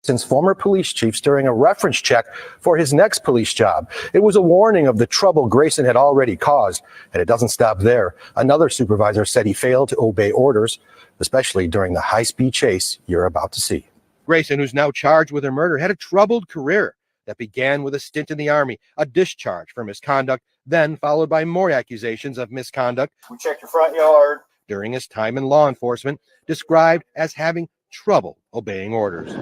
Since former police chiefs during a reference check for his next police job. It was a warning of the trouble Grayson had already caused, and it doesn't stop there. Another supervisor said he failed to obey orders, especially during the high-speed chase you're about to see. Grayson, who's now charged with her murder, had a troubled career that began with a stint in the Army, a discharge for misconduct, then followed by more accusations of misconduct. We checked your front yard. During his time in law enforcement, described as having trouble obeying orders.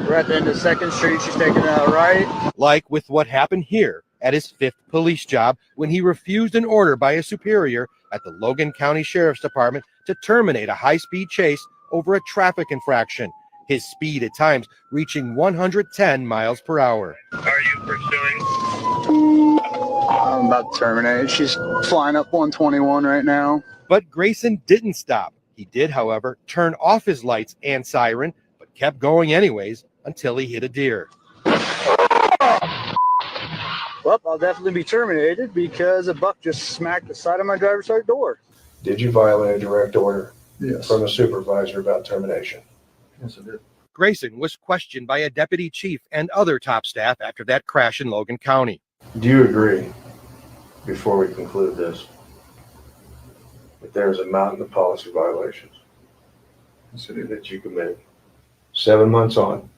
We're at the end of 2nd Street. She's taking a right. Like with what happened here at his 5th police job when he refused an order by a superior at the Logan County Sheriff's Department to terminate a high-speed chase over a traffic infraction. His speed at times reaching 110 miles per hour. Are you pursuing? I'm about to terminate. She's flying up 121 right now. But Grayson didn't stop. He did, however, turn off his lights and siren, but kept going anyways until he hit a deer. Well, I'll definitely be terminated because a buck just smacked the side of my driver's side door. Did you violate a direct order Yes. from a supervisor about termination? Yes, I did. Grayson was questioned by a deputy chief and other top staff after that crash in Logan County. Do you agree, before we conclude this, that there's a mountain of policy violations that you committed? 7 months on,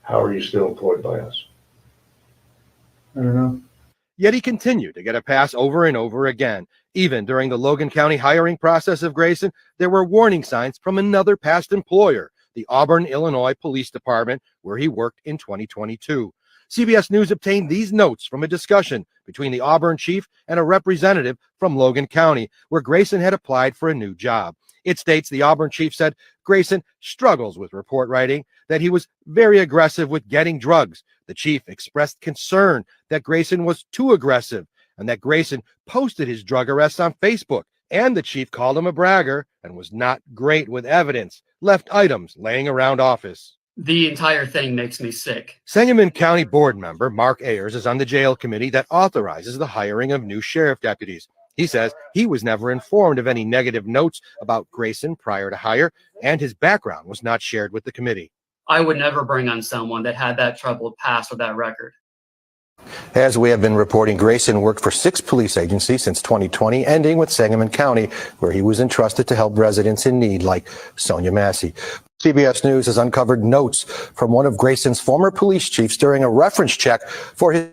how are you still employed by us? I don't know. Yet he continued to get a pass over and over again. Even during the Logan County hiring process of Grayson, there were warning signs from another past employer, the Auburn, Illinois Police Department, where he worked in 2022. CBS News obtained these notes from a discussion between the Auburn chief and a representative from Logan County, where Grayson had applied for a new job. It states the Auburn chief said Grayson struggles with report writing, that he was very aggressive with getting drugs. The chief expressed concern that Grayson was too aggressive and that Grayson posted his drug arrests on Facebook. And the chief called him a bragger and was not great with evidence, left items laying around office. The entire thing makes me sick. Sangamon County board member Mark Ayers is on the jail committee that authorizes the hiring of new sheriff deputies. He says he was never informed of any negative notes about Grayson prior to hire, and his background was not shared with the committee. I would never bring on someone that had that troubled past or that record. As we have been reporting, Grayson worked for 6 police agencies since 2020, ending with Sangamon County, where he was entrusted to help residents in need like Sonia Massey. CBS News has uncovered notes from one of Grayson's former police chiefs during a reference check for his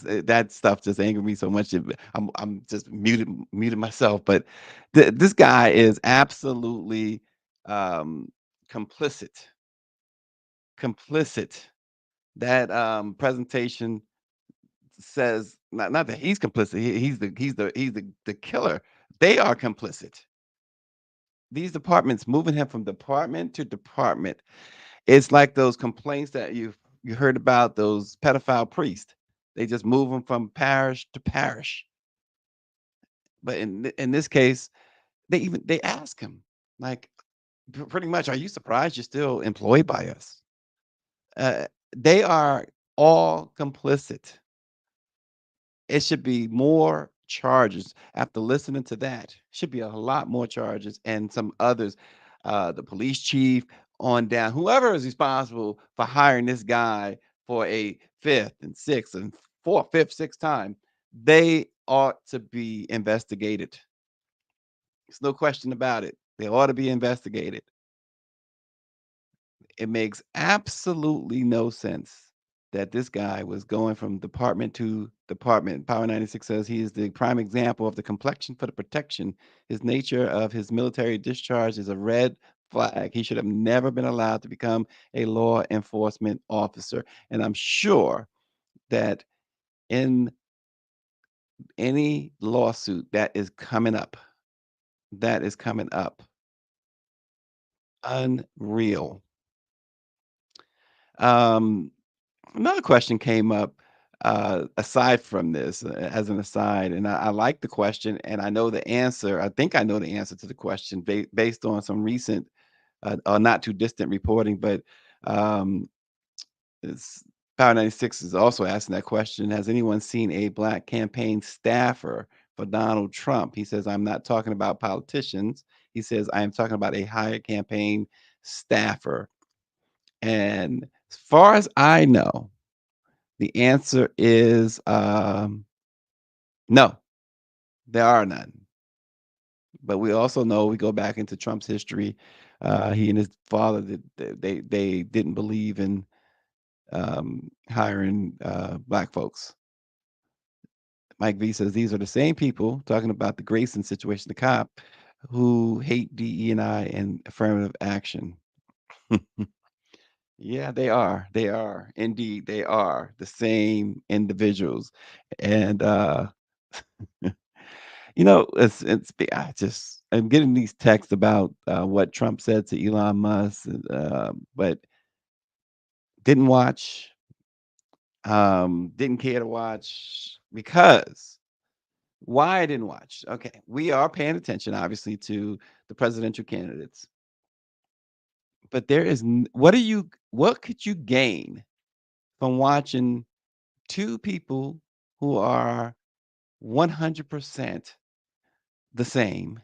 That stuff just angered me so much. I'm just muted myself. But this guy is absolutely complicit. Complicit. That presentation says not that he's complicit. He's the killer. They are complicit. These departments moving him from department to department. It's like those complaints that you heard about, those pedophile priests. They just move them from parish to parish. But in this case, they ask him, like, pretty much, are you surprised you're still employed by us? They are all complicit. It should be more charges. After listening to that, should be a lot more charges, and some others, the police chief on down, whoever is responsible for hiring this guy for a 5th and 6th and 4th, 5th, 6th time, they ought to be investigated. There's no question about it. They ought to be investigated. It makes absolutely no sense that this guy was going from department to department. Power 96 says he is the prime example of the complexion for the protection. His nature of his military discharge is a red flag. He should have never been allowed to become a law enforcement officer. And I'm sure that in any lawsuit that is coming up, unreal. Um, Another question came up aside from this, as an aside, and I like the question, and I know the answer. I think I know the answer to the question based on some recent or not too distant reporting, but um, it's, Power 96 is also asking that question. Has anyone seen a black campaign staffer for Donald Trump? He says, I'm not talking about politicians. He says, I am talking about a hired campaign staffer. And as far as I know, the answer is no, there are none. But we also know, we go back into Trump's history. He and his father, they didn't believe in hiring black folks. Mike V says these are the same people talking about the Grayson situation, the cop, who hate DE&I and affirmative action. Yeah, they are. They are. Indeed, they are the same individuals. And I'm getting these texts about what Trump said to Elon Musk, but didn't watch, didn't care to watch because why I didn't watch. Okay, we are paying attention, obviously, to the presidential candidates, but what could you gain from watching two people who are 100% the same?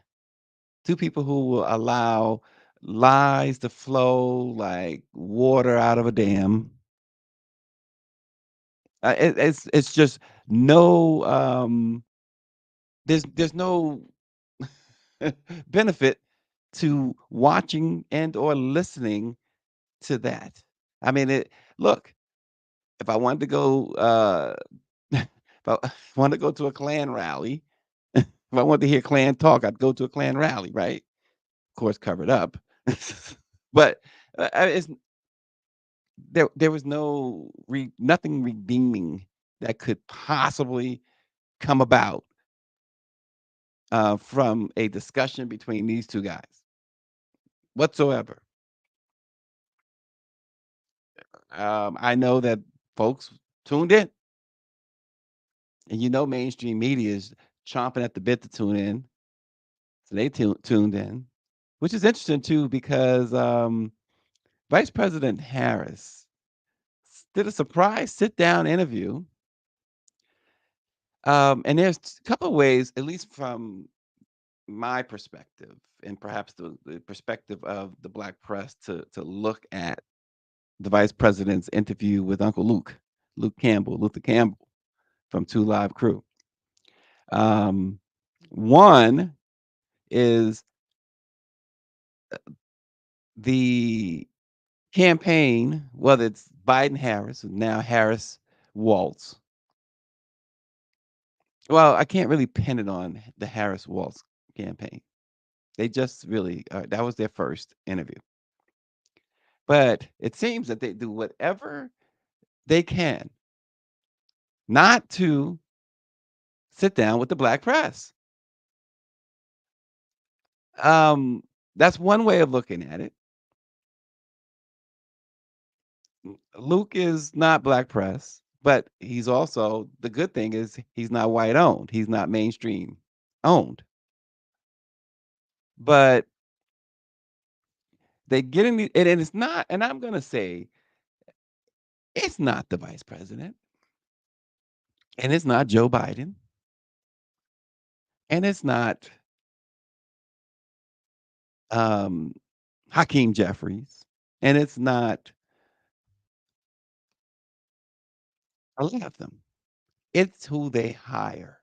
Two people who will allow lies to flow like water out of a dam. It's just no there's no benefit to watching and or listening to that. I mean, look, if I wanted to go if I wanted to go to a Klan rally, if I wanted to hear Klan talk, I'd go to a Klan rally, right? Of course, covered up. But it's there was nothing redeeming that could possibly come about from a discussion between these two guys whatsoever. I know that folks tuned in, and mainstream media is chomping at the bit to tune in, so they tuned in, which is interesting too because Vice President Harris did a surprise sit down interview. And there's a couple of ways, at least from my perspective, and perhaps the perspective of the black press, to look at the vice president's interview with Uncle Luther Campbell from Two Live Crew. One is the campaign, whether it's Biden Harris, now Harris Waltz. Well, I can't really pin it on the Harris Waltz campaign. They just really, that was their first interview. But it seems that they do whatever they can not to sit down with the black press. That's one way of looking at it. Luke is not black press, but he's also, the good thing is he's not white owned. He's not mainstream owned. But they get in the, and it's not, and I'm gonna say it's not the vice president, and it's not Joe Biden, and it's not Hakeem Jeffries, and it's not a lot of them. It's who they hire.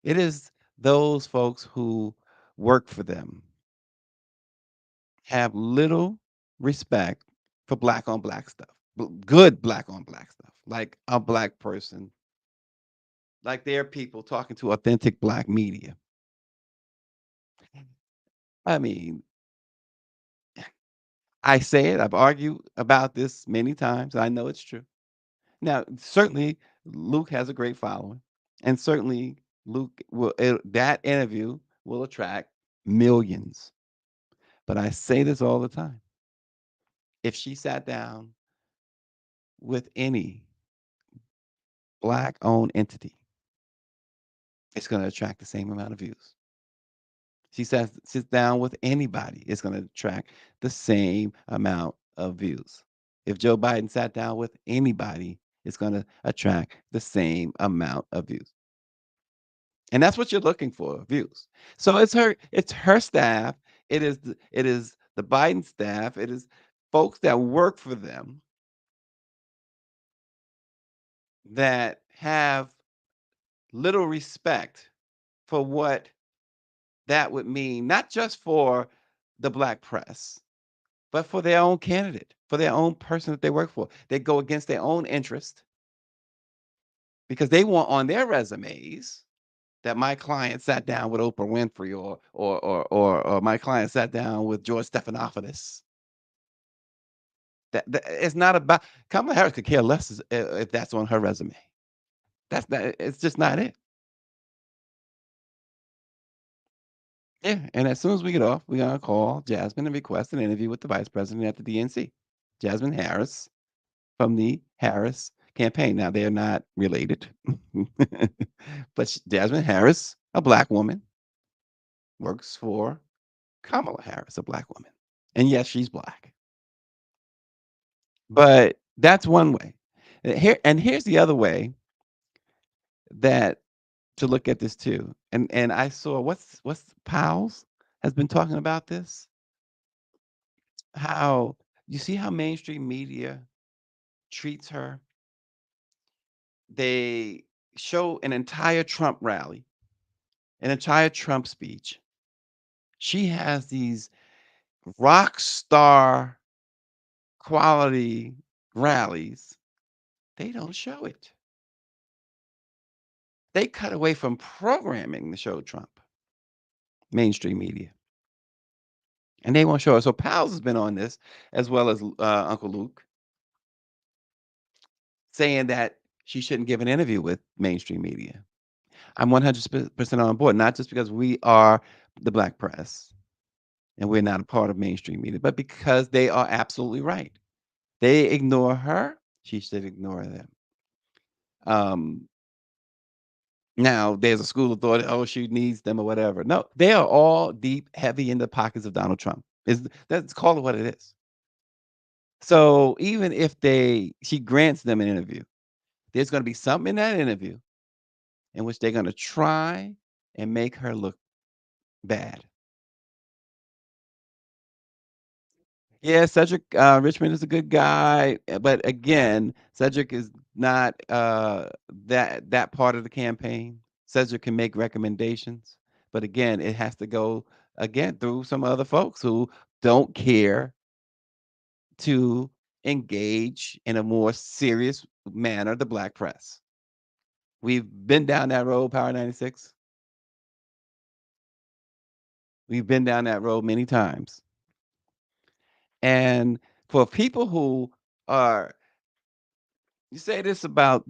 It is those folks who work for them, have little respect for black on black stuff, good black on black stuff, like a black person, like their people talking to authentic black media. I mean, I say it, I've argued about this many times. I know it's true. Now, certainly, Luke has a great following, and certainly that interview will attract millions. But I say this all the time. if she sat down with any Black-owned entity, it's going to attract the same amount of views. She sits down with anybody, it's going to attract the same amount of views. If Joe Biden sat down with anybody, it's going to attract the same amount of views. And that's what you're looking for, views. So it's her staff, it is the Biden staff, it is folks that work for them that have little respect for what that would mean, not just for the Black press, but for their own candidate, for their own person that they work for. They go against their own interest because they want on their resumes that my client sat down with Oprah Winfrey or my client sat down with George Stephanopoulos. That it's not about Kamala Harris could care less if that's on her resume. That's not. It's just not it. Yeah, and as soon as we get off, we're gonna call Jasmine and request an interview with the vice president at the DNC, Jasmine Harris from the Harris campaign. Now they are not related, but Jasmine Harris, a Black woman, works for Kamala Harris, a Black woman, and yes, she's Black. But that's one way. Here's the other way that to look at this too. And I saw what's Powell's has been talking about this. How you see how mainstream media treats her. They show an entire Trump rally, an entire Trump speech. She has these rock star quality rallies. They don't show it. They cut away from programming to show Trump, mainstream media. And they won't show it. So Powell's has been on this, as well as Uncle Luke, saying that she shouldn't give an interview with mainstream media. I'm 100% on board, not just because we are the Black press and we're not a part of mainstream media, but because they are absolutely right. They ignore her, she should ignore them. Now, there's a school of thought, oh, she needs them or whatever. No, they are all deep, heavy in the pockets of Donald Trump. Let's call it what it is. So even if she grants them an interview, there's going to be something in that interview in which they're going to try and make her look bad. Yeah, Cedric Richmond is a good guy, but again, Cedric is not that part of the campaign. Cedric can make recommendations, but again, it has to go again through some other folks who don't care to engage in a more serious manner the Black press. We've been down that road, Power 96. We've been down that road many times. And for people who are, you say this about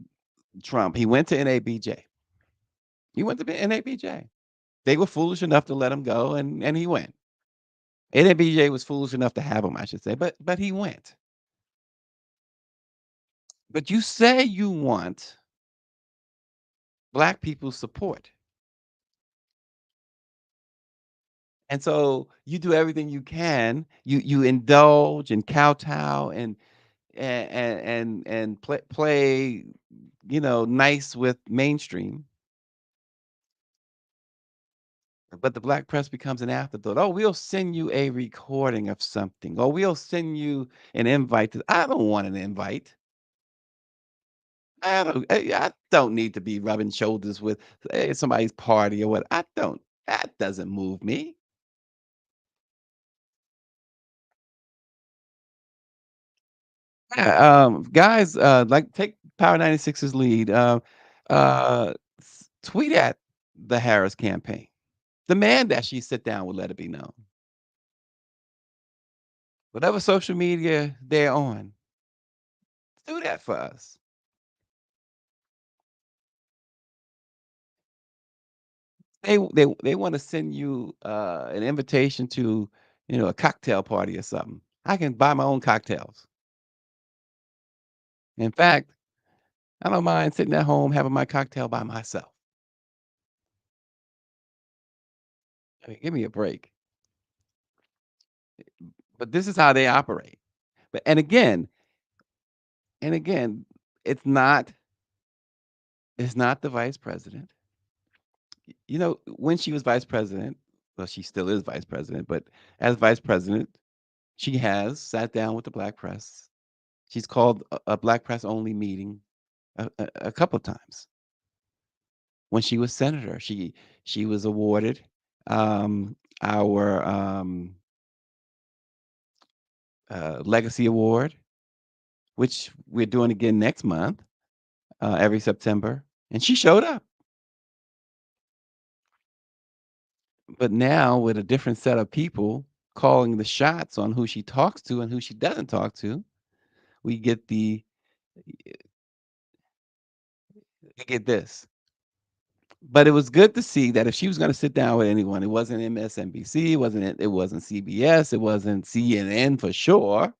Trump, he went to NABJ. He went to NABJ. They were foolish enough to let him go, and he went. NABJ was foolish enough to have him, I should say, but he went. But you say you want Black people's support. And so you do everything you can. You indulge and kowtow and play, nice with mainstream. But the Black press becomes an afterthought. Oh, we'll send you a recording of something. Or we'll send you an invite. I don't want an invite. I don't need to be rubbing shoulders with somebody's party or what. That doesn't move me. Yeah, guys, like take Power 96's lead. Tweet at the Harris campaign. Demand that she sit down with Let It Be Known. Whatever social media they're on, do that for us. They want to send you an invitation to a cocktail party or something. I can buy my own cocktails. In fact, I don't mind sitting at home having my cocktail by myself. I mean, give me a break. But this is how they operate. But and again, it's not the vice president. You know, when she was vice president, well, she still is vice president, but as vice president, she has sat down with the black press. She's called a black press only meeting a couple of times. When she was senator, she was awarded our legacy award, which we're doing again next month, every September, and she showed up. But now with a different set of people calling the shots on who she talks to and who she doesn't talk to, we get this. But it was good to see that if she was going to sit down with anyone, it wasn't MSNBC, it wasn't CBS, it wasn't CNN for sure,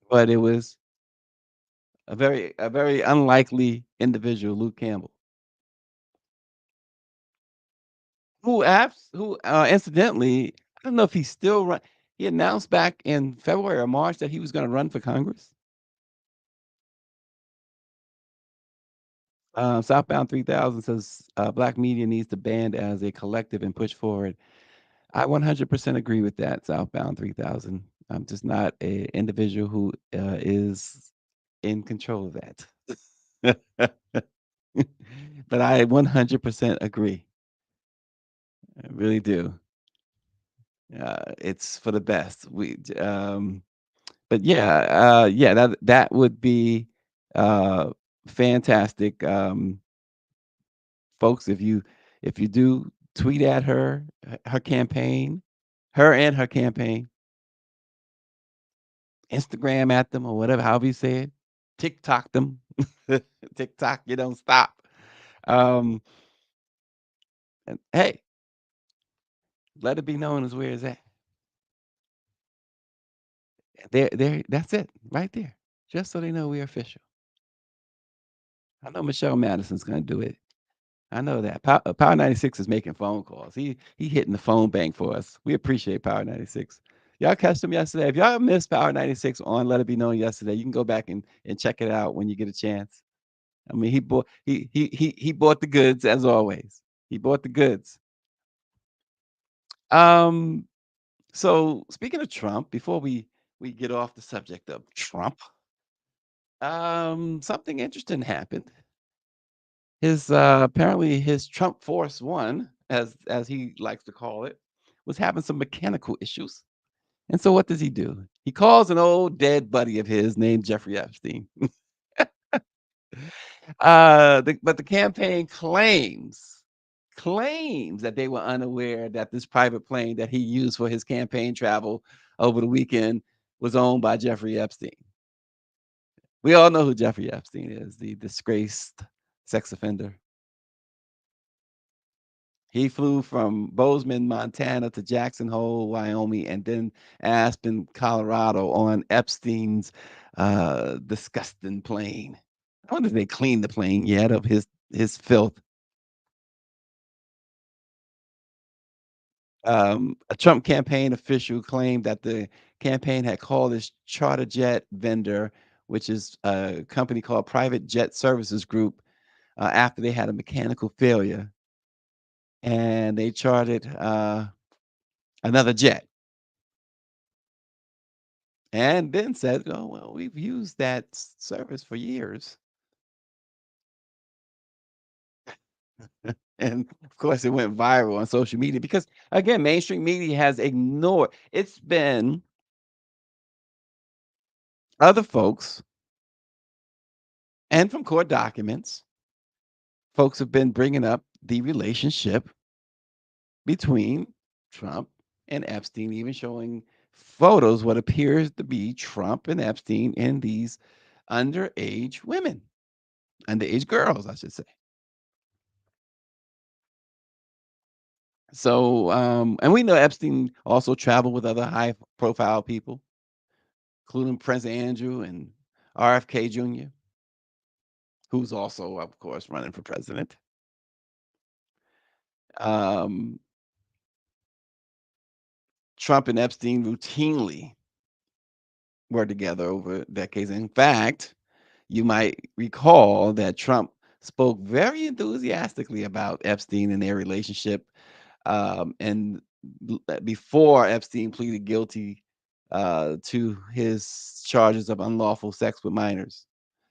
but it was a very unlikely individual, Luke Campbell, who incidentally, I don't know if he's still run. He announced back in February or March that he was going to run for Congress. Southbound 3000 says black media needs to band as a collective and push forward. I 100% agree with that, Southbound 3000. I'm just not a individual who is in control of that. But I 100% agree. I really do. It's for the best. But yeah, that would be fantastic. Folks, if you do tweet at her campaign, her and her campaign, Instagram at them or whatever, however you say it, TikTok them. TikTok, you don't stop. Um, and hey, let it be known as where it's at. There, that's it, right there. Just so they know we're official. I know Michelle Madison's gonna do it. I know that. Power 96 is making phone calls. He hitting the phone bank for us. We appreciate Power 96. Y'all catch them yesterday. If y'all missed Power 96 on Let It Be Known yesterday, you can go back and check it out when you get a chance. I mean, he bought the goods as always. He bought the goods. Um, so speaking of Trump, before we get off the subject of Trump, something interesting happened. His apparently his Trump Force One, as he likes to call it, was having some mechanical issues. And so what does he do? He calls an old dead buddy of his named Jeffrey Epstein. But the campaign claims that they were unaware that this private plane that he used for his campaign travel over the weekend was owned by Jeffrey Epstein. We all know who Jeffrey Epstein is, the disgraced sex offender. He flew from Bozeman, Montana to Jackson Hole, Wyoming, and then Aspen, Colorado on Epstein's disgusting plane. I wonder if they cleaned the plane yet of his filth. A Trump campaign official claimed that the campaign had called his charter jet vendor, which is a company called Private Jet Services Group, after they had a mechanical failure, and they chartered another jet, and then said, "Oh well, we've used that service for years." And of course, it went viral on social media because, again, mainstream media has ignored. It's been other folks and from court documents, folks have been bringing up the relationship between Trump and Epstein, even showing photos, what appears to be Trump and Epstein and these underage women, underage girls, I should say. So, and we know Epstein also traveled with other high profile people, including Prince Andrew and RFK Jr., who's also, of course, running for president. Um, Trump and Epstein routinely were together over decades. In fact, you might recall that Trump spoke very enthusiastically about Epstein and their relationship. And before Epstein pleaded guilty to his charges of unlawful sex with minors,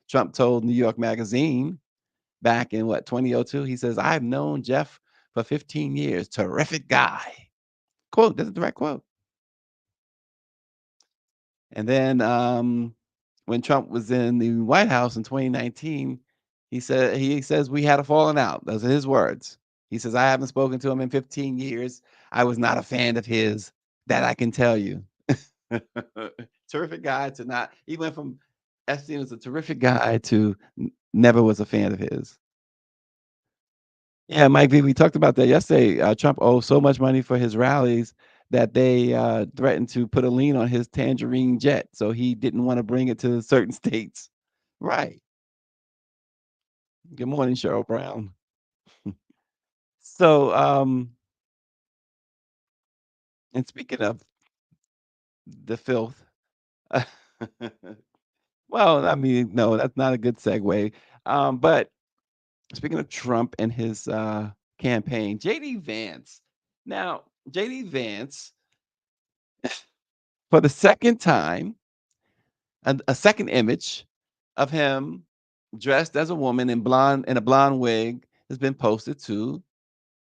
Trump told New York Magazine back in 2002, he says, "I've known Jeff for 15 years. Terrific guy." Quote, that's a direct quote. And then when Trump was in the White House in 2019, he says we had a falling out. Those are his words. He says, "I haven't spoken to him in 15 years. I was not a fan of his. That I can tell you." Terrific guy to not. He went from Epstein was a terrific guy to never was a fan of his. Yeah, Mike V, we talked about that yesterday. Trump owes so much money for his rallies that they threatened to put a lien on his Tangerine jet, so he didn't want to bring it to certain states. Right. Good morning, Cheryl Brown. So, and speaking of the filth, well, I mean, no, that's not a good segue. But speaking of Trump and his campaign, JD Vance. Now, JD Vance, for the second time, a second image of him dressed as a woman in a blonde wig has been posted to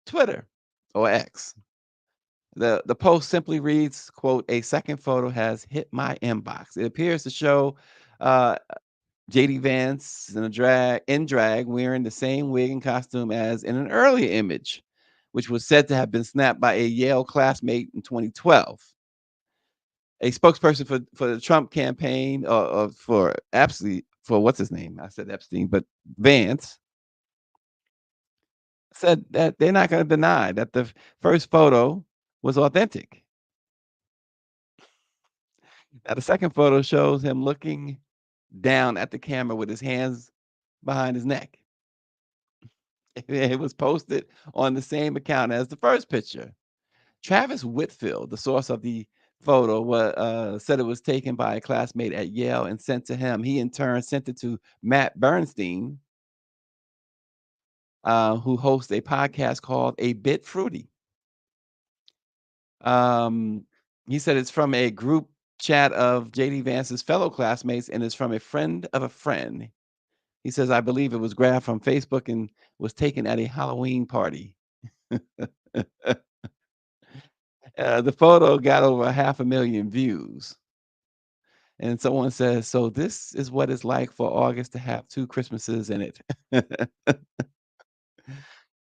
Twitter or X. The post simply reads, quote, "A second photo has hit my inbox. It appears to show uh, JD Vance in drag wearing the same wig and costume as in an earlier image, which was said to have been snapped by a Yale classmate in 2012. A spokesperson for the Trump campaign for absolutely for what's his name? I said Epstein, but Vance said that they're not going to deny that the first photo was authentic. Now, the second photo shows him looking down at the camera with his hands behind his neck. It was posted on the same account as the first picture. Travis Whitfield, the source of the photo, said it was taken by a classmate at Yale and sent to him. He in turn sent it to Matt Bernstein, who hosts a podcast called A Bit Fruity. He said it's from a group chat of JD Vance's fellow classmates and is from a friend of a friend. He says, "I believe it was grabbed from Facebook and was taken at a Halloween party." The photo got over 500,000 views. And someone says, "So this is what it's like for August to have two Christmases in it."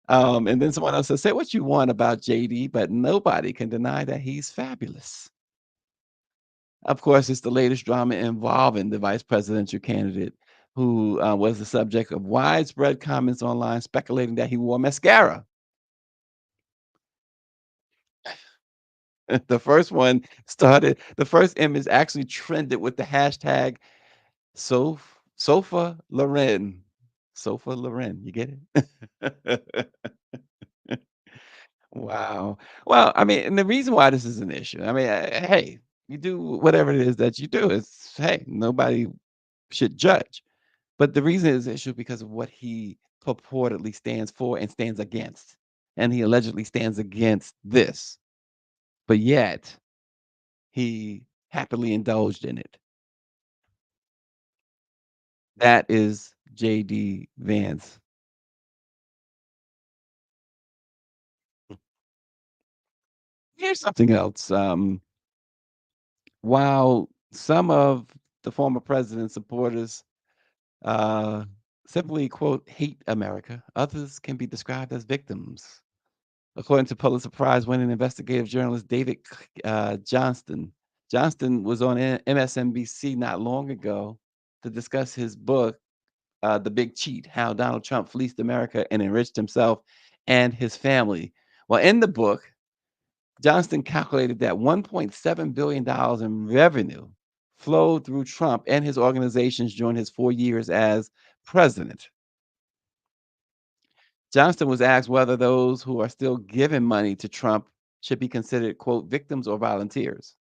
And then someone else says, "Say what you want about JD, but nobody can deny that he's fabulous." Of course, it's the latest drama involving the vice presidential candidate who was the subject of widespread comments online speculating that he wore mascara. The first image actually trended with the hashtag Sofa Loren. Sofa Loren, you get it? Wow. Well, I mean, and the reason why this is an issue, I mean, hey, you do whatever it is that you do. It's hey, nobody should judge. But the reason it's an issue because of what he purportedly stands for and stands against. And he allegedly stands against this. But yet he happily indulged in it. That is JD Vance. Here's something else. While some of the former president's supporters uh, simply, quote, hate America, others can be described as victims. According to Pulitzer Prize winning investigative journalist David Johnston. Johnston was on MSNBC not long ago to discuss his book, The Big Cheat: How Donald Trump Fleeced America and Enriched Himself and His Family, Well, in the book, Johnston calculated that $1.7 billion in revenue flowed through Trump and his organizations during his 4 years as president. Johnston was asked whether those who are still giving money to Trump should be considered, quote, victims or volunteers.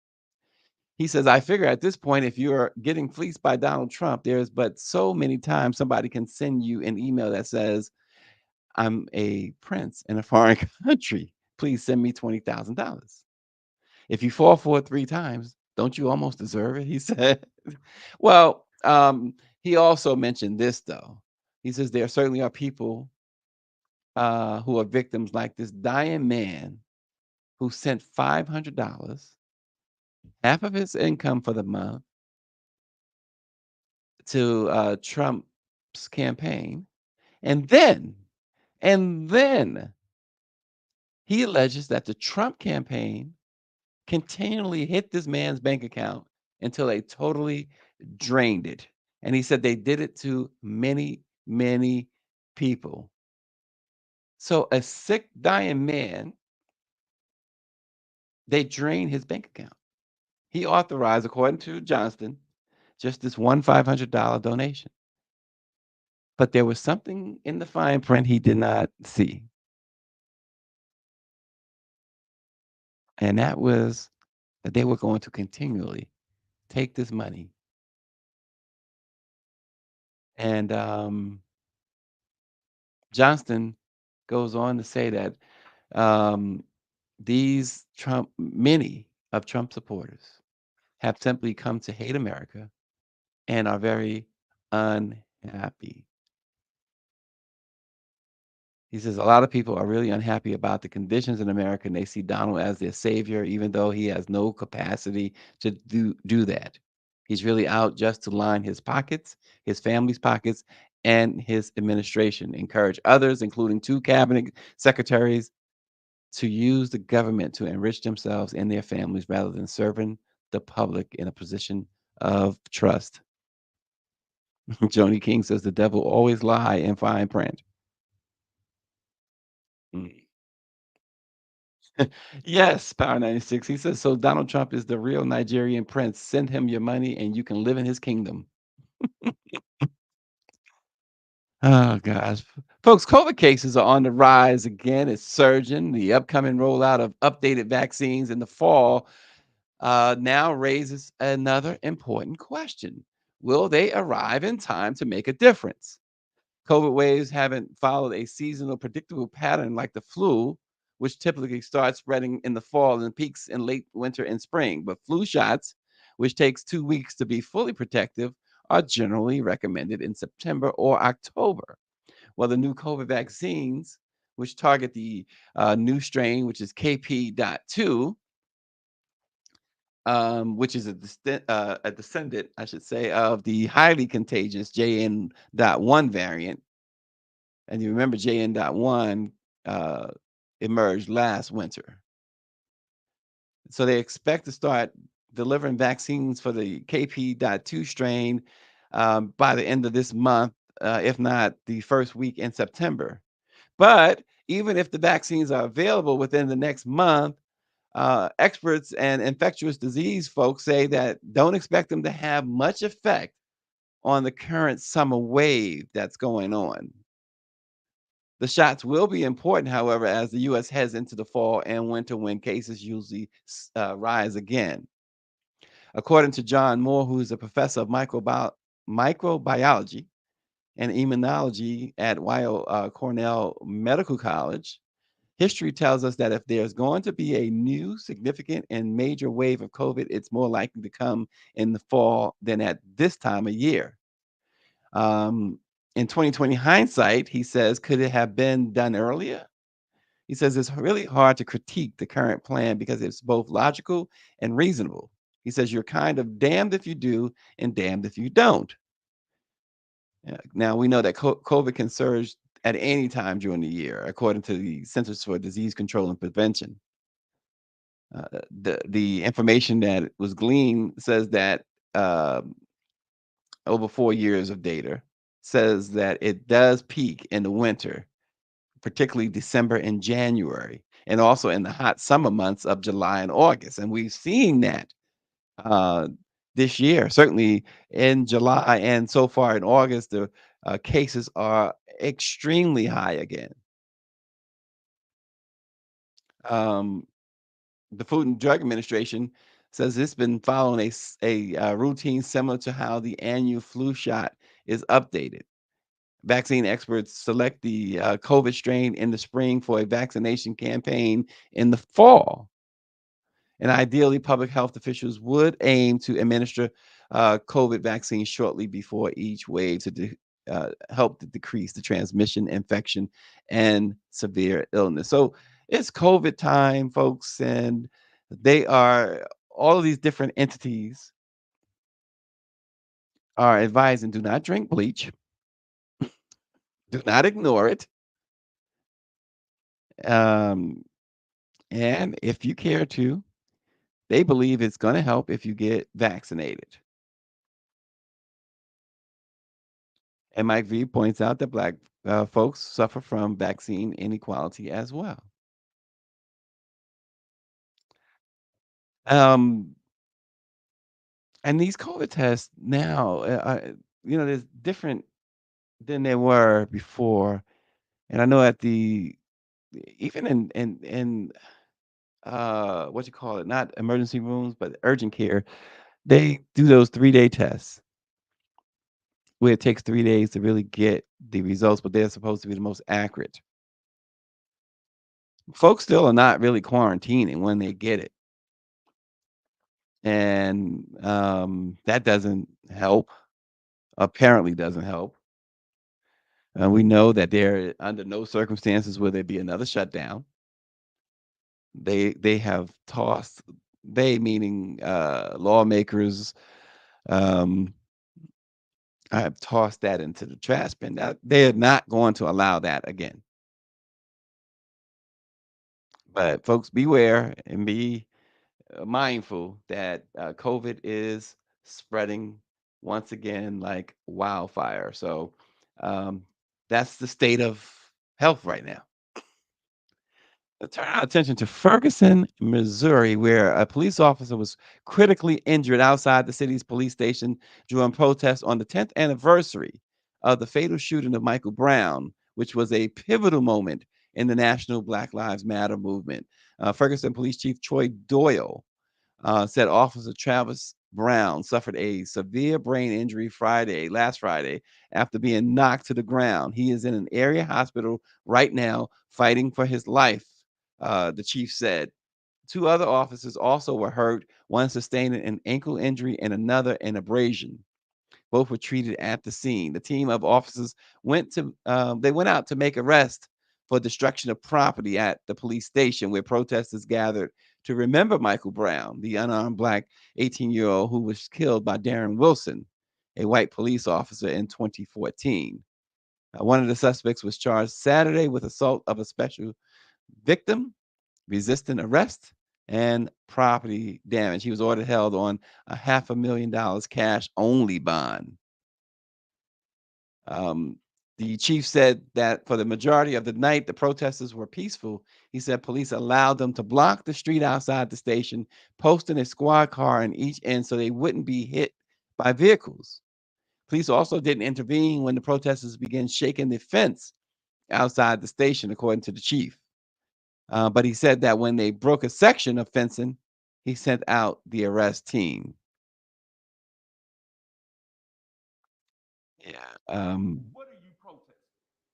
He says, I figure at this point, if you're getting fleeced by Donald Trump, there's but so many times somebody can send you an email that says, I'm a prince in a foreign country. Please send me $20,000. If you fall for it 3 times, don't you almost deserve it? He said. Well, he also mentioned this, though. He says there certainly are people who are victims like this dying man who sent $500, half of his income for the month, to Trump's campaign. And then he alleges that the Trump campaign continually hit this man's bank account until they totally drained it. And he said they did it to many, many people. So a sick, dying man, they drained his bank account. He authorized, according to Johnston, just this one $500 donation. But there was something in the fine print he did not see. And that was that they were going to continually take this money. And Johnston goes on to say that many of Trump supporters have simply come to hate America and are very unhappy. He says a lot of people are really unhappy about the conditions in America, and they see Donald as their savior, even though he has no capacity to do that. He's really out just to line his pockets, his family's pockets, and his administration. Encourage others, including 2 cabinet secretaries, to use the government to enrich themselves and their families rather than serving the public in a position of trust. Joni King says the devil always lie in fine print. Mm. Yes, Power 96. He says, so Donald Trump is the real Nigerian prince. Send him your money and you can live in his kingdom. Oh, gosh. Folks, COVID cases are on the rise again. It's surging. The upcoming rollout of updated vaccines in the fall now raises another important question. Will they arrive in time to make a difference? COVID waves haven't followed a seasonal predictable pattern like the flu, which typically starts spreading in the fall and peaks in late winter and spring. But flu shots, which takes 2 weeks to be fully protective, are generally recommended in September or October. Well, the new COVID vaccines, which target the new strain, which is KP.2, which is a descendant, I should say, of the highly contagious JN.1 variant. And you remember JN.1 emerged last winter. So they expect to start delivering vaccines for the KP.2 strain by the end of this month, if not the first week in September. But even if the vaccines are available within the next month, experts and infectious disease folks say that don't expect them to have much effect on the current summer wave that's going on. The shots will be important, however, as the U.S. heads into the fall and winter when cases usually rise again. According to John Moore, who is a professor of microbiology and immunology at Weill Cornell Medical College, history tells us that if there's going to be a new, significant, and major wave of COVID, it's more likely to come in the fall than at this time of year. In 2020 hindsight, he says, could it have been done earlier? He says it's really hard to critique the current plan because it's both logical and reasonable. He says you're kind of damned if you do and damned if you don't. Now, we know that COVID can surge at any time during the year, according to the Centers for Disease Control and Prevention. The information that was gleaned says that over 4 years of data says that it does peak in the winter, particularly December and January. and also in the hot summer months of July and August. And we've seen that uh, this year, certainly in July and so far in August, the cases are extremely high again. Um, the Food and Drug Administration says it's been following a routine similar to how the annual flu shot is updated. Vaccine experts select the COVID strain in the spring for a vaccination campaign in the fall. And ideally, public health officials would aim to administer COVID vaccines shortly before each wave to help to decrease the transmission, infection, and severe illness. So it's COVID time, folks, and they are all of these different entities are advising do not drink bleach, do not ignore it. And if you care to, they believe it's going to help if you get vaccinated. And Mike V points out that Black folks suffer from vaccine inequality as well. Um, and these COVID tests now, there's different than they were before. And I know at even in what you call it, not emergency rooms, but urgent care, they do those 3-day tests where it takes 3 days to really get the results, but they're supposed to be the most accurate. Folks still are not really quarantining when they get it. And that doesn't help, apparently doesn't help. We know that they're under no circumstances will there be another shutdown. They have tossed, they meaning lawmakers, um, have tossed that into the trash bin. They're not going to allow that again. But folks, beware and be mindful that COVID is spreading once again like wildfire. So that's the state of health right now. Let's turn our attention to Ferguson, Missouri, where a police officer was critically injured outside the city's police station during protests on the 10th anniversary of the fatal shooting of Michael Brown, which was a pivotal moment in the national Black Lives Matter movement. Ferguson Police Chief Troy Doyle said Officer Travis Brown suffered a severe brain injury last Friday, after being knocked to the ground. He is in an area hospital right now fighting for his life, the chief said. 2 other officers also were hurt, one sustained an ankle injury and another an abrasion. Both were treated at the scene. The team of officers went out to make arrest for destruction of property at the police station, where protesters gathered to remember Michael Brown, the unarmed Black 18-year-old who was killed by Darren Wilson, a white police officer, in 2014. One of the suspects was charged Saturday with assault of a special victim, resisting arrest, and property damage. He was ordered held on a $500,000 cash only bond. The chief said that for the majority of the night, the protesters were peaceful. He said police allowed them to block the street outside the station, posting a squad car in each end so they wouldn't be hit by vehicles. Police also didn't intervene when the protesters began shaking the fence outside the station, according to the chief. But he said that when they broke a section of fencing, he sent out the arrest team. Yeah. What are you protesting?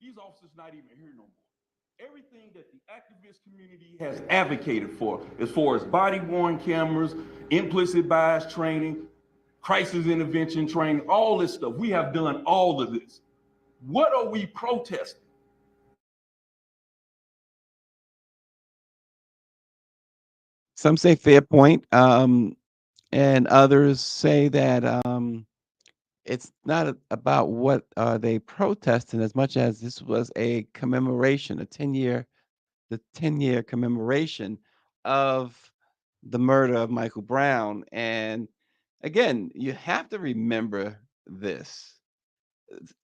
These officers not even here no more. Everything that the activist community has advocated for, as far as body-worn cameras, implicit bias training, crisis intervention training, all this stuff, we have done all of this. What are we protesting? Some say fair point, and others say that it's not about what are they protesting as much as this was a commemoration, the 10-year commemoration of the murder of Michael Brown. And again, you have to remember this.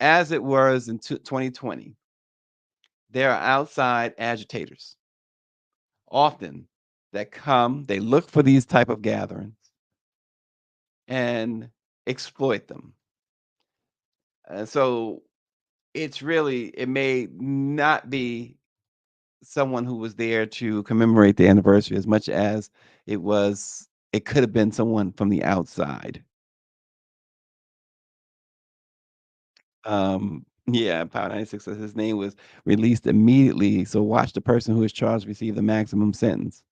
As it was in 2020, there are outside agitators often that come, they look for these type of gatherings and exploit them. And so it's really, it may not be someone who was there to commemorate the anniversary as much as it could have been someone from the outside. Yeah, Power 96 says his name was released immediately. So watch the person who is charged receive the maximum sentence.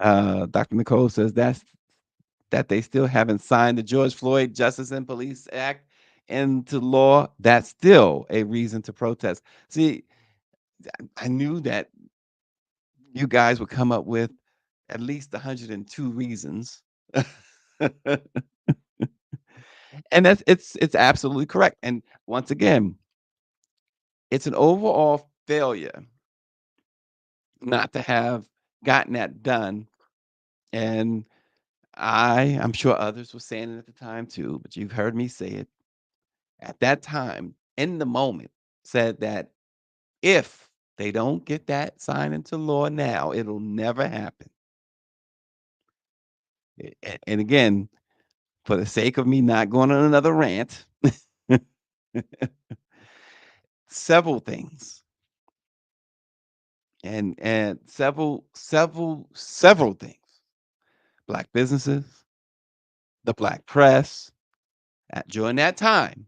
Dr. Nicole says that they still haven't signed the George Floyd Justice and Police Act into law. That's still a reason to protest. See, I knew that you guys would come up with at least 102 reasons. And it's absolutely correct. And once again, it's an overall failure not to have gotten that done. And I'm sure others were saying it at the time too, but you've heard me say it. At that time, in the moment, said that if they don't get that signed into law now, it'll never happen. And again, for the sake of me not going on another rant, several things and several things. Black businesses, the Black press, during that time,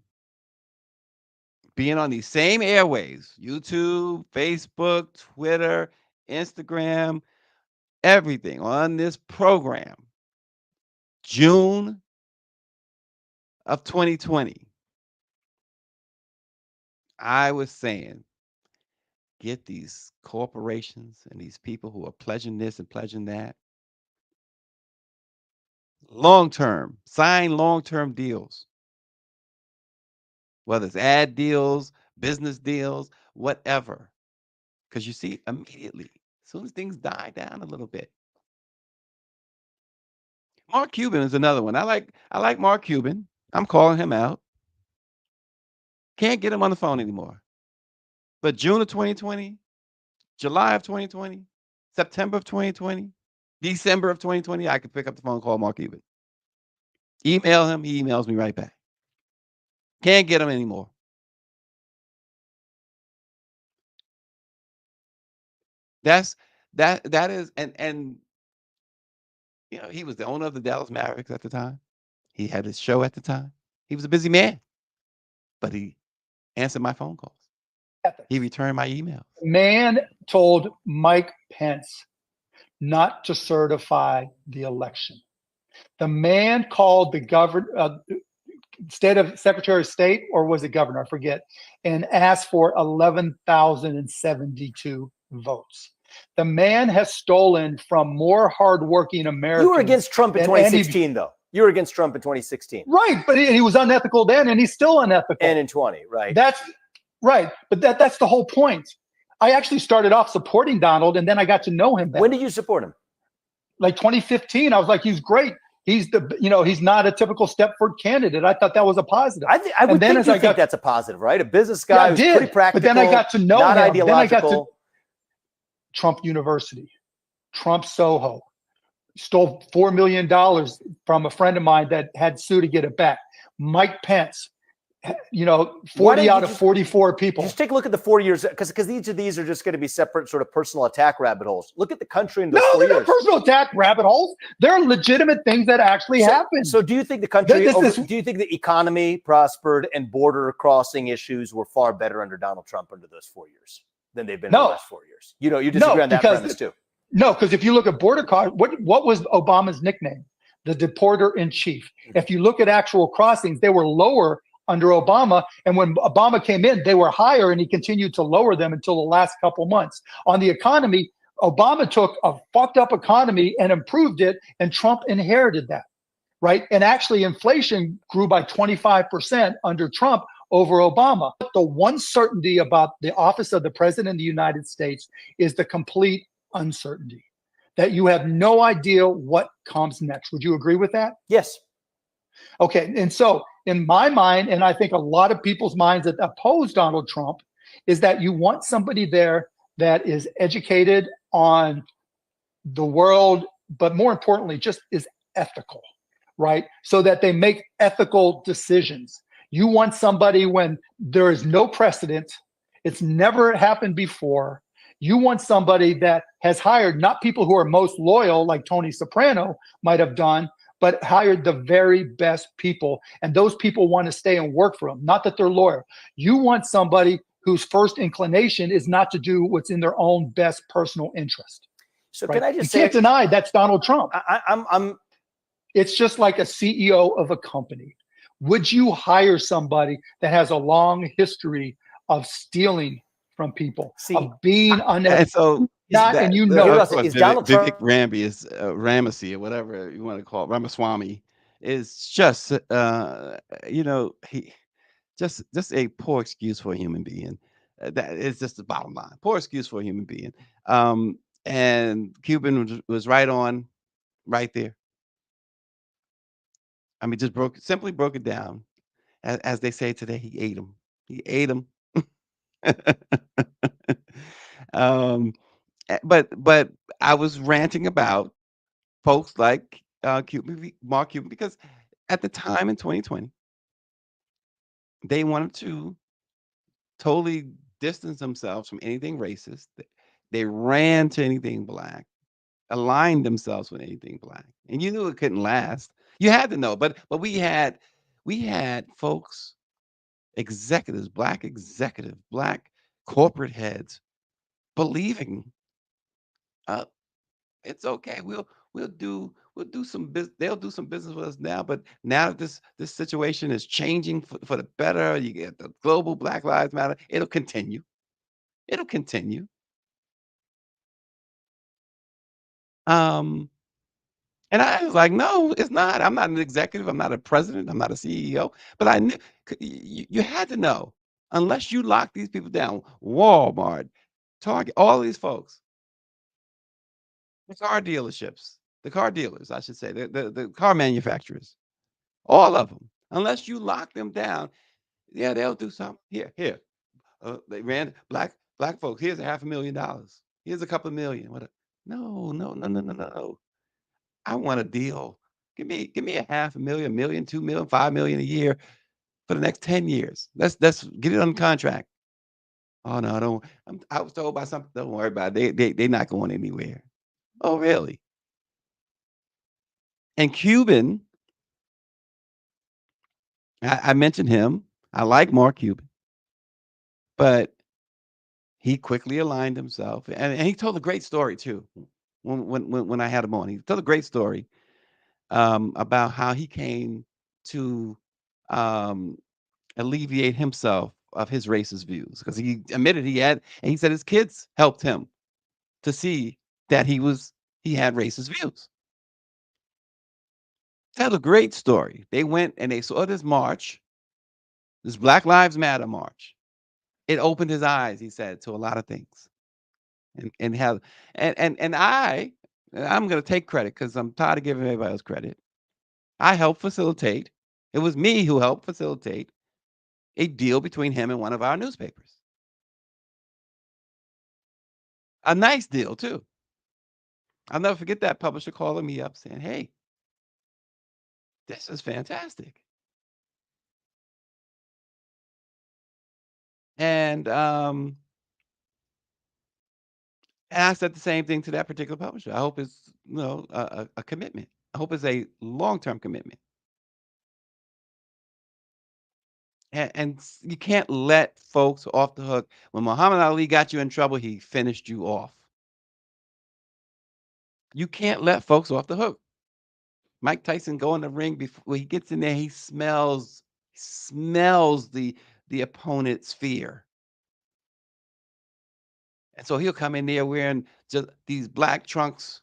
being on these same airways, YouTube, Facebook, Twitter, Instagram, everything on this program, June of 2020, I was saying, get these corporations and these people who are pledging this and pledging that, long-term, sign long-term deals, whether it's ad deals, business deals, whatever. Because you see, immediately, as soon as things die down a little bit. Mark Cuban is another one. I like Mark Cuban. I'm calling him out. Can't get him on the phone anymore. But June of 2020, July of 2020, September of 2020, December of 2020, I could pick up the phone and call Mark Cuban. Email him, he emails me right back. Can't get him anymore. That is, and you know, he was the owner of the Dallas Mavericks at the time. He had his show at the time. He was a busy man, but he answered my phone calls. He returned my emails. Man told Mike Pence not to certify the election. The man called the state of Secretary of State, or was it governor? I forget, and asked for 11,072 votes. The man has stolen from more hardworking Americans. You were against Trump in 2016, though. You were against Trump in 2016. Right, but he was unethical then, and he's still unethical. And in 20, right? That's right, but that's the whole point. I actually started off supporting Donald, and then I got to know him better. When did you support him? Like 2015, I was like, he's great. He's he's not a typical Stepford candidate. I thought that was a positive. I would think that's a positive, right? A business guy who's pretty practical. But then I got to know not him. Ideological. Then I got to Trump University, Trump Soho, stole $4 million from a friend of mine that had sued to get it back. Mike Pence, 40 out of 44 people. Just take a look at the 4 years, because each of these are just going to be separate sort of personal attack rabbit holes. Look at the country in those 4 years. They're not personal attack rabbit holes. They're legitimate things that actually happen. So do you think the country, do you think the economy prospered and border crossing issues were far better under Donald Trump under those 4 years than they've been in the last 4 years? You disagree on that premise too. No, because if you look at border crossing, what was Obama's nickname? The deporter in chief. If you look at actual crossings, they were lower under Obama. And when Obama came in, they were higher, and he continued to lower them until the last couple months. On the economy, Obama took a fucked up economy and improved it, and Trump inherited that, right? And actually inflation grew by 25% under Trump over Obama. The one certainty about the office of the president of the United States is the complete uncertainty, that you have no idea what comes next. Would you agree with that? Yes. Okay. And so in my mind, and I think a lot of people's minds that oppose Donald Trump, is that you want somebody there that is educated on the world, but more importantly, just is ethical, right? So that they make ethical decisions. You want somebody when there is no precedent, it's never happened before. You want somebody that has hired not people who are most loyal, like Tony Soprano might have done, but hired the very best people. And those people want to stay and work for them, not that they're loyal. You want somebody whose first inclination is not to do what's in their own best personal interest. So right? can I just you say, can't deny that's Donald Trump. I'm It's just like a CEO of a company. Would you hire somebody that has a long history of stealing from people, of being And unethical? so And you know, of course, is Donald Vivek Trump Ramsey is Ramesy or whatever you want to call it, Ramaswamy is just you know, he just a poor excuse for a human being. That is just the bottom line. Poor excuse for a human being. And Cuban was right on, right there. I mean, just simply broke it down. As they say today, he ate him. He ate him. um, but I was ranting about folks like Mark Cuban, because at the time in 2020, they wanted to totally distance themselves from anything racist. They ran to anything black, aligned themselves with anything black, and you knew it couldn't last. You had to know, but we had folks, executives, black corporate heads believing it's okay. We'll do some business. They'll do some business with us now, but now that this situation is changing for the better, you get the global Black Lives Matter. It'll continue. It'll continue. And I was like, no, it's not. I'm not an executive. I'm not a president. I'm not a CEO. But I knew you had to know, unless you lock these people down, Walmart, Target, all these folks, the car dealerships, the car dealers, I should say, the car manufacturers, all of them. Unless you lock them down, yeah, they'll do something. Here. They ran black folks. Here's $500,000. Here's a couple of million. What? No. I want a deal. Give me a 500,000, $1 million, 2 million, 5 million a year for the next 10 years. Let's get it on contract. Oh no, don't. I was told by something. Don't worry about it. They're not going anywhere. Oh really? And Cuban, I mentioned him. I like Mark Cuban, but he quickly aligned himself, and he told a great story too. When I had him on, he told a great story about how he came to um, alleviate himself of his racist views, because he admitted he had, and he said his kids helped him to see that he had racist views. Tell a great story. They went and they saw this march, this Black Lives Matter march. It opened his eyes, he said, to a lot of things. And how I'm gonna take credit because I'm tired of giving everybody else credit. I helped facilitate. It was me who helped facilitate a deal between him and one of our newspapers. A nice deal too. I'll never forget that publisher calling me up saying, "Hey, this is fantastic." And I said the same thing to that particular publisher. I hope it's a commitment. I hope it's a long-term commitment. And you can't let folks off the hook. When Muhammad Ali got you in trouble, he finished you off. You can't let folks off the hook. Mike Tyson go in the ring before he gets in there, he smells the opponent's fear. And so he'll come in there wearing just these black trunks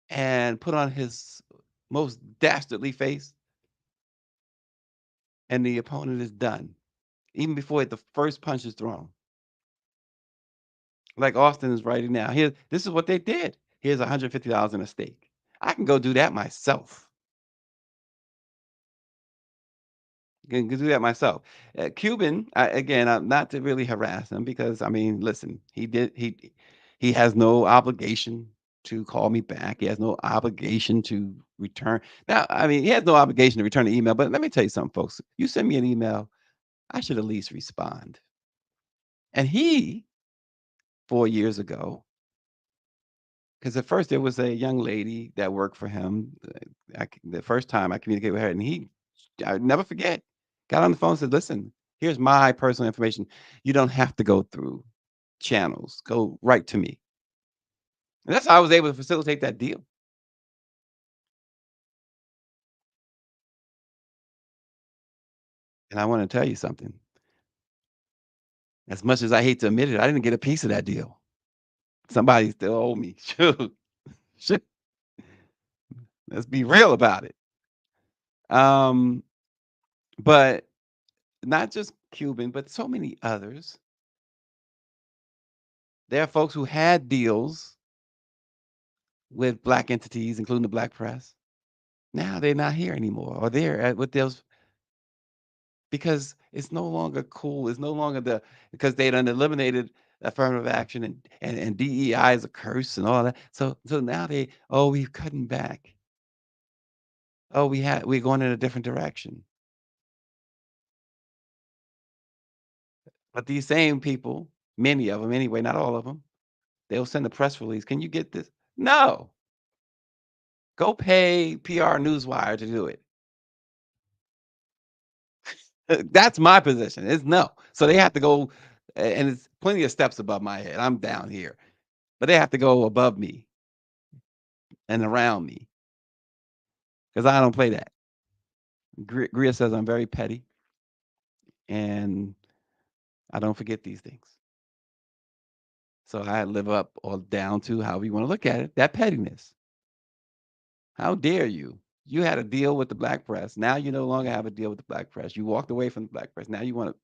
and put on his most dastardly face, and the opponent is done, even before the first punch is thrown. Like Austin is writing now. This is what they did. Here's $150 in a stake. I can go do that myself. Can do that myself. Cuban, again, not to really harass him because I mean, listen, he has no obligation to call me back. He has no obligation to return. Now, I mean, he has no obligation to return the email. But let me tell you something, folks. You send me an email, I should at least respond. And he, 4 years ago, because at first there was a young lady that worked for him. The first time I communicated with her, and I never forget, got on the phone and said, listen, here's my personal information. You don't have to go through channels. Go right to me. And that's how I was able to facilitate that deal. And I want to tell you something. As much as I hate to admit it, I didn't get a piece of that deal. Somebody still owed me. Shoot. Shoot. Let's be real about it. But not just Cuban, but so many others. There are folks who had deals with Black entities, including the Black press. Now they're not here anymore, or they're with those because it's no longer cool. It's no longer because they done eliminated affirmative action and DEI is a curse and all that. So now we're cutting back. Oh, we're going in a different direction. But these same people, many of them anyway, not all of them, they'll send a press release. Can you get this? No. Go pay PR Newswire to do it. That's my position. It's no. So they have to go, and it's plenty of steps above my head. I'm down here, but they have to go above me and around me because I don't play that. Greer says I'm very petty, and I don't forget these things. So I live up or down to however you want to look at it. That pettiness. How dare you? You had a deal with the Black press. Now you no longer have a deal with the Black press. You walked away from the Black press. Now you want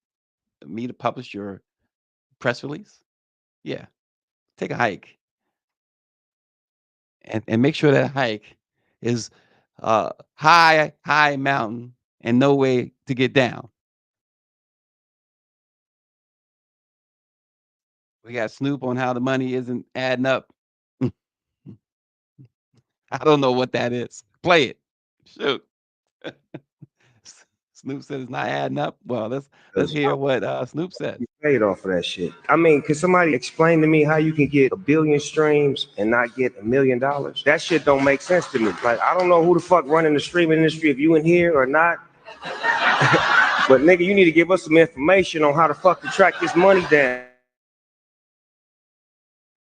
me to publish your press release? Yeah. Take a hike. And make sure that hike is high mountain and no way to get down. We got Snoop on how the money isn't adding up. I don't know what that is. Play it. Shoot. Snoop said it's not adding up. Well, let's hear what Snoop said. You paid off of that shit. I mean, can somebody explain to me how you can get 1 billion streams and not get $1 million? That shit don't make sense to me. Like, I don't know who the fuck running the streaming industry, if you in here or not. But nigga, you need to give us some information on how the fuck to track this money down.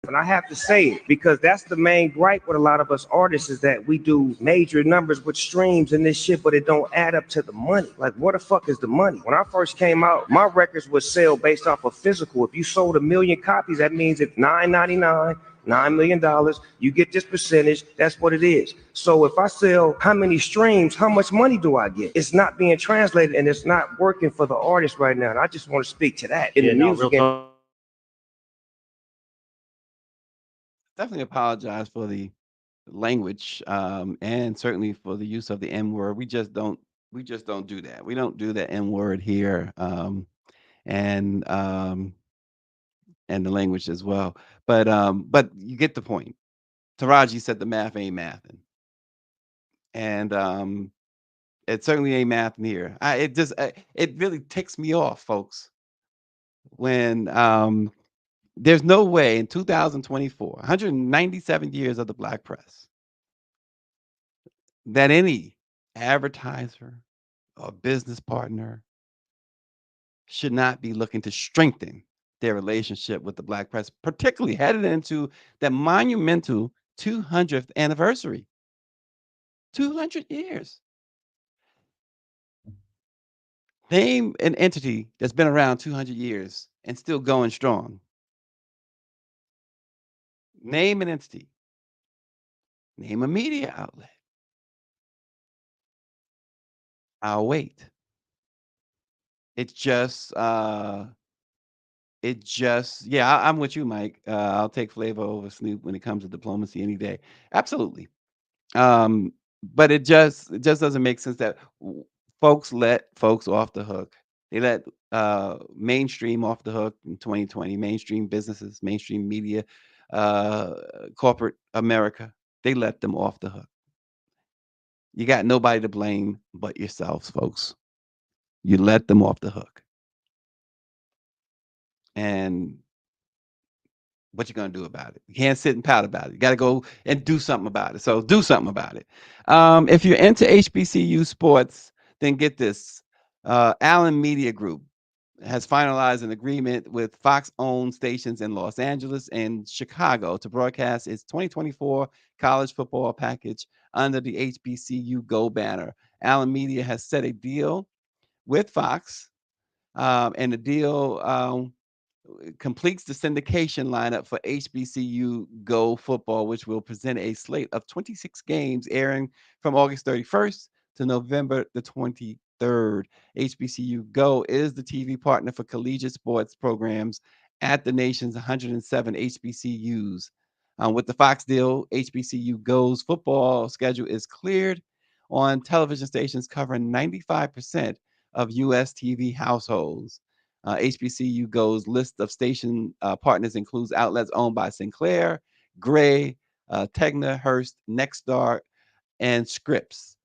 And I have to say it because that's the main gripe with a lot of us artists is that we do major numbers with streams and this shit, but it don't add up to the money. Like, what the fuck is the money? When I first came out, my records would sell based off of physical. If you sold 1 million copies, that means it's $9.99, $9 million. You get this percentage. That's what it is. So if I sell how many streams, how much money do I get? It's not being translated and it's not working for the artist right now. And I just want to speak to that in the music game. Definitely apologize for the language and certainly for the use of the N word. We just don't do that. We don't do the N word here and the language as well. But you get the point. Taraji said the math ain't mathing. And it certainly ain't mathing here. It really ticks me off, folks, when there's no way in 2024, 197 years of the Black press, that any advertiser or business partner should not be looking to strengthen their relationship with the Black press, particularly headed into the monumental 200th anniversary. 200 years. Name an entity that's been around 200 years and still going strong. Name an entity. Name a media outlet. I'll wait. It's just, yeah, I'm with you, Mike. I'll take Flavor over Snoop when it comes to diplomacy any day. Absolutely. But it just doesn't make sense that folks let folks off the hook. They let mainstream off the hook in 2020. Mainstream businesses, mainstream media, corporate America. They let them off the hook. You got nobody to blame but yourselves, folks. You let them off the hook. And what you gonna do about it? You can't sit and pout about it. You got to go and do something about it. So do something about it. If you're into HBCU sports, then get this. Allen Media Group has finalized an agreement with Fox-owned stations in Los Angeles and Chicago to broadcast its 2024 college football package under the HBCU Go banner. Allen Media has set a deal with Fox, and the deal completes the syndication lineup for HBCU Go football, which will present a slate of 26 games airing from August 31st to November the 23rd. HBCU Go is the TV partner for collegiate sports programs at the nation's 107 HBCUs. With the Fox deal, HBCU Go's football schedule is cleared on television stations covering 95% of U.S. TV households. HBCU Go's list of station partners includes outlets owned by Sinclair, Gray, Tegna, Hearst, Nexstar, and Scripps.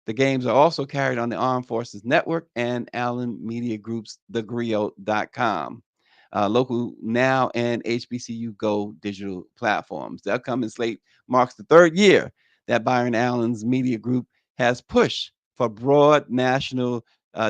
The games are also carried on the Armed Forces Network and Allen Media Group's thegrio.com. Local Now and HBCU Go digital platforms. The upcoming slate marks the third year that Byron Allen's Media Group has pushed for broad national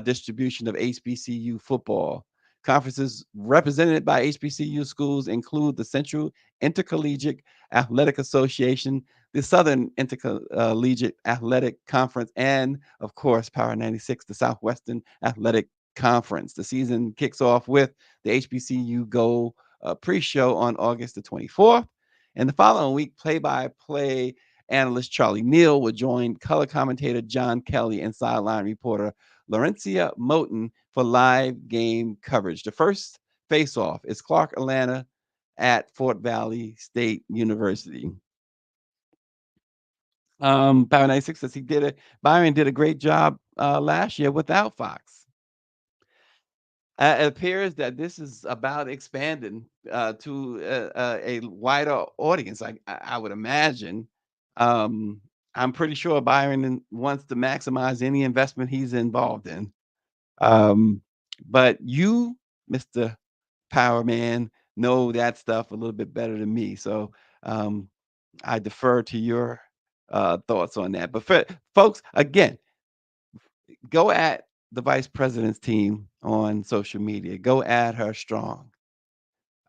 distribution of HBCU football. Conferences represented by HBCU schools include the Central Intercollegiate Athletic Association, the Southern Intercollegiate Athletic Conference, and, of course, Power 96, the Southwestern Athletic Conference. The season kicks off with the HBCU Go pre-show on August the 24th. And the following week, play-by-play analyst Charlie Neal will join color commentator John Kelly and sideline reporter Laurencia Moten for live game coverage. The first face-off is Clark Atlanta at Fort Valley State University. Power 96 says Byron did a great job last year without Fox. It appears that this is about expanding to a wider audience. I would imagine. I'm pretty sure Byron wants to maximize any investment he's involved in. But you, Mr. Power Man, know that stuff a little bit better than me. So I defer to your thoughts on that. But folks, again, go at the vice president's team on social media. Go at her strong.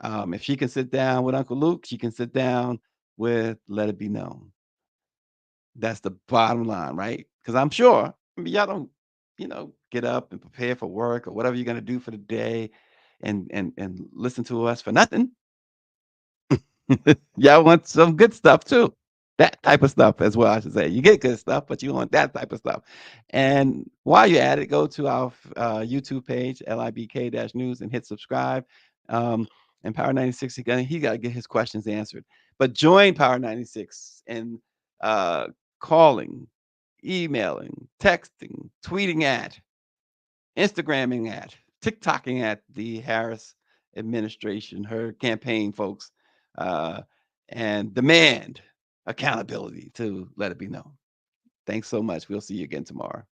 If she can sit down with Uncle Luke, she can sit down with Let It Be Known. That's the bottom line, right? Because I'm sure y'all don't, get up and prepare for work or whatever you're going to do for the day and listen to us for nothing. Y'all want some good stuff too. That type of stuff as well, I should say. You get good stuff, but you want that type of stuff. And while you're at it, go to our YouTube page, LIBK-News, and hit subscribe. And Power 96, he got to get his questions answered. But join Power 96 and calling, emailing, texting, tweeting at, Instagramming at, TikToking at the Harris administration, her campaign folks, and demand accountability to Let It Be Known. Thanks so much. We'll see you again tomorrow.